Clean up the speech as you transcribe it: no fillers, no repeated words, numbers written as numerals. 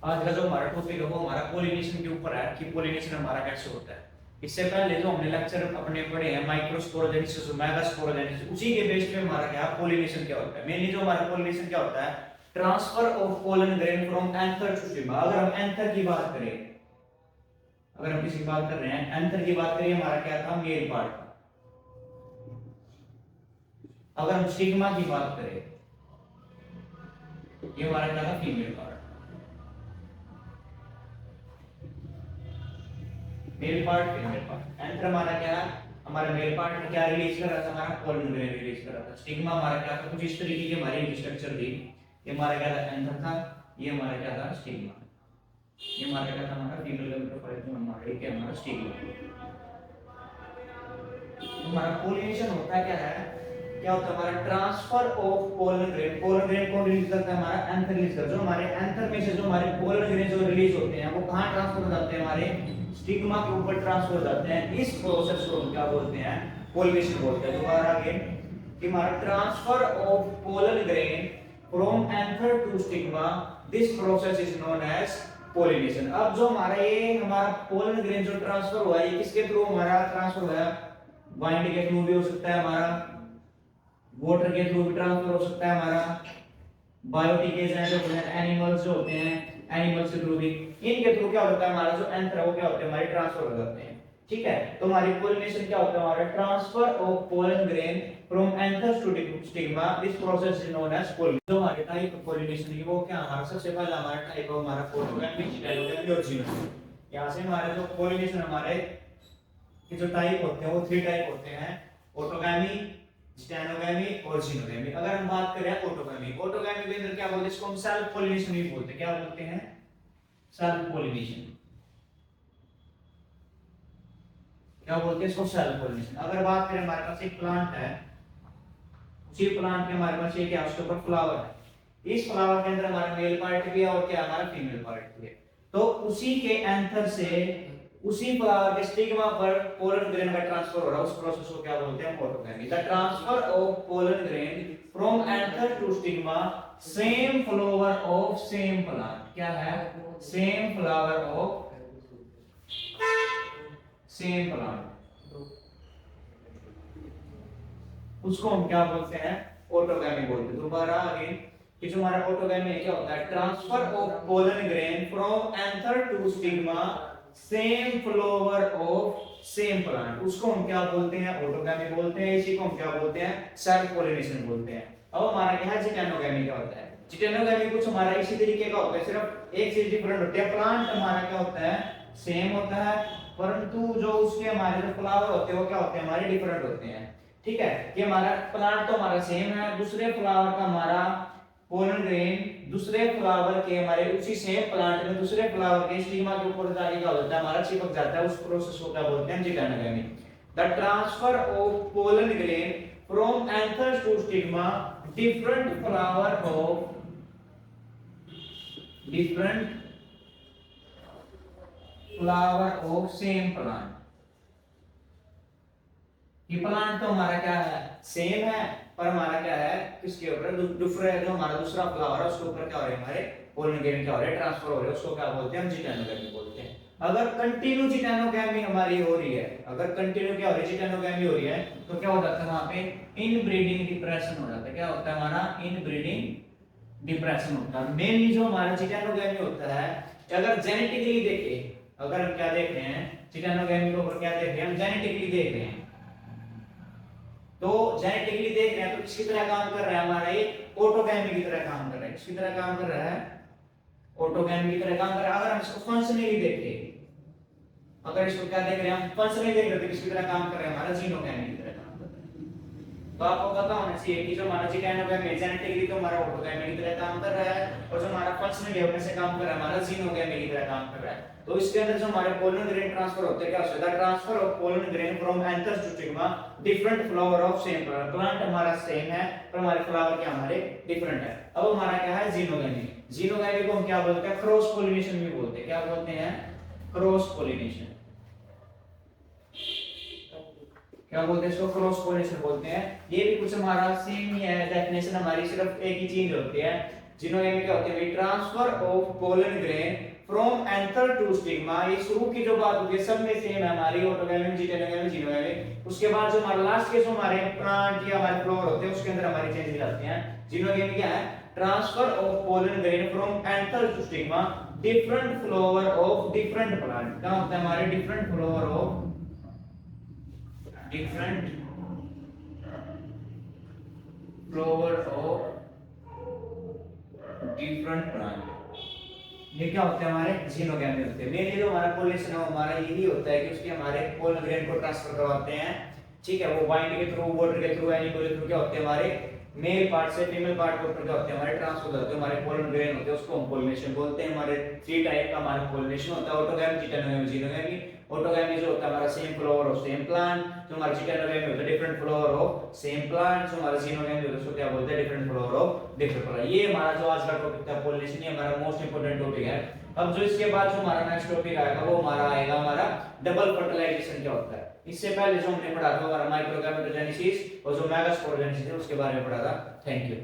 आज का जो हमारा टॉपिक है वो हमारा पोलिनेशन के ऊपर है कि पोलिनेशन हमारा कैसे होता है। इससे पहले जो हमने लेक्चर अपने पढ़े हैं माइक्रोस्पोरोजेनिसिस, मेगास्पोरोजेनिसिस, उसी के बेस पे हमारा क्या पोलिनेशन क्या होता है। मेनली जो हमारा पोलिनेशन क्या होता है, transfer of pollen grain from anther to stigma. अगर हम एंथर की बात करें, अगर हम किसी की बात कर रहे हैं एंथर की बात करें, हमारा क्या था मेल पार्ट का। अगर हम स्टिग्मा की बात करें, ये हमारा क्या था female part. Male part female part. Enter हमारा क्या है, हमारा मेल पार्ट में क्या रिलीज कर रहा था, हमारा पोलन ग्रेन रिलीज कर रहा था। स्टिग्मा हमारा क्या था, कुछ इस तरीके की हमारी स्ट्रक्चर थी। ये हमारा क्या था एंटर था, ये हमारा क्या था स्टिग्मा। ये हमारा क्या था, हमारा फीमेल का प्रोफाइल जो हमारा क्या हमारा स्टिग्मा। हमारा पोलिनेशन होता क्या है, क्या होता है हमारा transfer of pollen grain. Pollen grain को रिलीज करता है हमारा एंथर रिलीज करता है। जो हमारे एंथर में से जो हमारे पोलन ग्रेन जो रिलीज होते हैं वो कहां ट्रांसफर हो जाते हैं, हमारे स्टिग्मा के ऊपर ट्रांसफर हो जाते हैं। इस प्रोसेस को हम क्या बोलते हैं, पोलिनेशन बोलते हैं। दोबारा अगेन कि हमारा transfer of pollen grain from anther to stigma, this process is known as pollination. अब जो हमारा ये हमारा पोलन ग्रेन जो ट्रांसफर हुआ है, ये किसके थ्रू हमारा ट्रांसफर हुआ है, वाइंड के थ्रू भी हो सकता है हमारा, वाटर के थ्रू भी ट्रांसफर हो सकता है हमारा, बायोटिक एजेंट होते हैं एनिमल्स जो होते हैं, एनिमल्स के थ्रू भी, इनके थ्रू क्या होता है हमारा जो एंथर है वो क्या होते हैं हमारे ट्रांसफर हो जाते हैं। ठीक है, तो हमारी पोलिनेशन क्या होता है, हमारा transfer of pollen grain from anther to stigma, this process is known as pollination. जो हमारे टाइप ऑफ पोलिनेशन की वो क्या हमारा सबसे पहला हमारा टाइप ऑफ हमारा फोटोग्राफी स्टाइलोग्राफी और जीनोग्राफी। यहां से हमारे जो पोलिनेशन हमारे के जो टाइप होते हैं वो 3 टाइप होते हैं, ऑटोगैमी, स्टेनोगैमी और जीनोगैमी। अगर हम बात करें ऑटोगैमी, ऑटोगैमी के अंदर क्या बोलते हैं, इसको हम सेल्फ पोलिनेशन भी बोलते हैं। क्या बोलते हैं, सेल्फ पोलिनेशन। क्या बोलते हैं इसको, सेल्फ पोलिनेशन। अगर बात करें हमारे पास एक प्लांट है, उसी प्लांट के हमारे पास ये क्या उसके ऊपर फ्लावर है, इस फ्लावर के अंदर हमारा मेल पार्ट भी है और क्या हमारा फीमेल पार्ट भी है। तो उसी के एंथर से उसी फ्लावर के स्टिग्मा पर पोलन ग्रेन का ट्रांसफर हो रहा है, उस प्रोसेस को क्या बोलते हैं, autogamy. The transfer of pollen grain from anther to stigma, same flower of same plant. क्या है, same flower of same plant, उसको हम क्या बोलते हैं, ऑटोगैमी बोलते हैं। दोबारा अगेन कि जो हमारा ऑटोगैमी क्या होता है, transfer of pollen grain from anther to stigma, same flower of same plant, उसको हम क्या बोलते हैं, ऑटोगैमी बोलते हैं। इसी को हम क्या बोलते हैं, सेल्फ पोलिनेशन बोलते हैं। अब हमारा क्या है, जिटेनोगैमी क्या होता है। जिटेनोगैमी कुछ हमारा इसी तरीके का होता है, सिर्फ एक चीज डिफरेंट होती है। प्लांट हमारा क्या होता है, सेम होता है, परंतु जो उसके हमारे जो फ्लावर होते हैं वो क्या होते हैं, हमारे डिफरेंट होते हैं। ठीक है, कि हमारा प्लांट तो हमारा सेम है, दूसरे फ्लावर का हमारा पोलन ग्रेन दूसरे फ्लावर के हमारे उसी सेम प्लांट में दूसरे फ्लावर के स्टिग्मा के ऊपर जाके क्या होता है, हमारा चिपक जाता है। उस प्रोसेस को क्या बोलते हैं, geitonogamy. The transfer of pollen grain from anther to stigma, different flower of different flower of same plant. ये प्लांट तो हमारा क्या है, सेम है, पर हमारा क्या है, किसके ऊपर दूसरा जो हमारा दूसरा फ्लावर है उसके ऊपर क्या हो रहा है, हमारे पोलन ग्रेन क्या हो रहा है, ट्रांसफर हो रहा है, उसको क्या बोलते हैं, हम जिटेनोगैमी बोलते हैं। अगर कंटिन्यू जिटेनोगैमी हमारी हो रही है, अगर कंटिन्यू क्या हो रही है, जिटेनोगैमी हो रही है, तो क्या हो जाता है वहां पे इनब्रीडिंग डिप्रेशन हो जाता है। क्या होता है हमारा, इनब्रीडिंग डिप्रेशन होता है। मेनली जो हमारा जिटेनोगैमी होता है, अगर जेनेटिकली देखें, अगर हम क्या देख रहे हैं जिटेनोगैमी को क्या देख रहे हैं, हम जेनेटिकली देख रहे हैं। तो जेनेटिकली देख रहे हैं तो किसकी तरह काम कर रहा है, हमारा ये ऑटोगैमी की तरह काम कर रहा है। किसकी तरह काम कर रहा है, ऑटोगैमी की तरह काम कर रहा है। अगर हम इसको फंक्शनली देखें, अगर इसको क्या देख रहे हैं, हम फंक्शनली देख रहे हैं तो किसकी तरह काम कर रहा है, हमारा जीनोगैमी की तरह काम कर रहा है। तो आपको पता होना चाहिए कि जो हमारा जिटेनोगैमी जेनेटिकली तो हमारा ऑटोगैमी की तरह काम कर रहा है, और जो हमारा फंक्शनली होने से काम कर रहा है, हमारा जीनोगैमी की तरह काम कर रहा है। तो इसके अंदर जो हमारे पोलन ग्रेन ट्रांसफर होते हैं, क्या होता है, transfer of pollen grain from anther to stigma, different flower of same plant. Plant हमारा सेम है पर हमारे फ्लावर क्या हमारे डिफरेंट है। अब हमारा क्या है, जीनोगैमी। जीनोगैमी को हम क्या बोलते हैं, क्रॉस पोलिनेशन भी बोलते हैं। क्या बोलते हैं, क्रॉस पोलिनेशन। क्या बोलते हैं इसको, क्रॉस पोलिनेशन बोलते हैं। ये भी कुछ हमारा सेम ही है, डेफिनेशन हमारी सिर्फ एक ही चीज होती है, जिनोगेमी क्या होती है भाई, transfer of pollen grain from anther to stigma. ये शुरू की जो बात होती है सब में सेम है हमारी, ऑटोगैमी, जिटेनोगैमी, जिनोगैमी। उसके बाद जो हमारा लास्ट के जो हमारे प्लांट या हमारे फ्लोवर होते हैं उसके अंदर हमारी चेंजेस आते हैं। जिनोगेमी क्या है, transfer of pollen grain from anther to stigma, different flower of different plant. क्या होता है हमारे, different flower of different flower of different plant. ये क्या होते हैं हमारे, जिनोगैमी होते हैं। मेनली जो हमारा पोलिनेशन है हमारा यही होता है कि उसके हमारे पोलन ग्रेन को ट्रांसफर करवाते हैं, ठीक है। वो बाइंड के थ्रू, वाटर के थ्रू, एनी के थ्रू क्या होते हैं हमारे, मेल पार्ट से फीमेल पार्ट के ऊपर क्या होते हैं हमारे ट्रांसफर होते हैं हमारे पोलन ग्रेन होते हैं, उसको हम पोलिनेशन बोलते हैं। हमारे 3 टाइप का हमारा पोलिनेशन होता है, ऑटोगैमी, जिटेनोगैमी, जिनोगैमी। ऑटोगैमी जो होता है हमारा same flower of same plant, जो हमारा जिटेनोगैमी होता है different flower of same plant, जो हमारा जिनोगैमी होता है उसको क्या बोलते हैं, different flower of different plant. ये हमारा जो आज का टॉपिक था पोलिनेशन, ये हमारा मोस्ट इंपोर्टेंट टॉपिक है। अब जो इसके बाद जो हमारा नेक्स्ट टॉपिक आएगा वो हमारा आएगा हमारा डबल फर्टिलाइजेशन क्या होता है। इससे पहले जो हमने पढ़ा था हमारा माइक्रोगैमेटोजेनेसिस और जो मेगास्पोरोजेनेसिस है उसके बारे में पढ़ा था। Thank you.